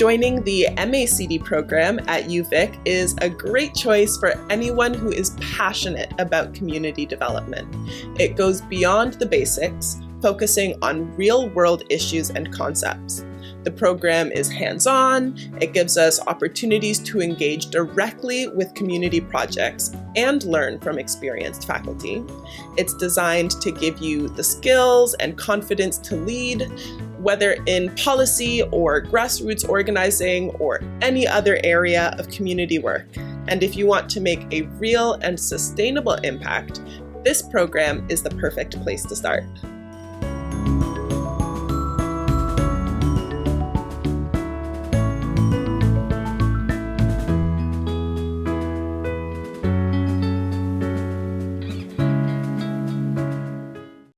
Joining the MACD program at UVic is a great choice for anyone who is passionate about community development. It goes beyond the basics, focusing on real-world issues and concepts. The program is hands-on, it gives us opportunities to engage directly with community projects and learn from experienced faculty. It's designed to give you the skills and confidence to lead, whether in policy or grassroots organizing or any other area of community work. And if you want to make a real and sustainable impact, this program is the perfect place to start.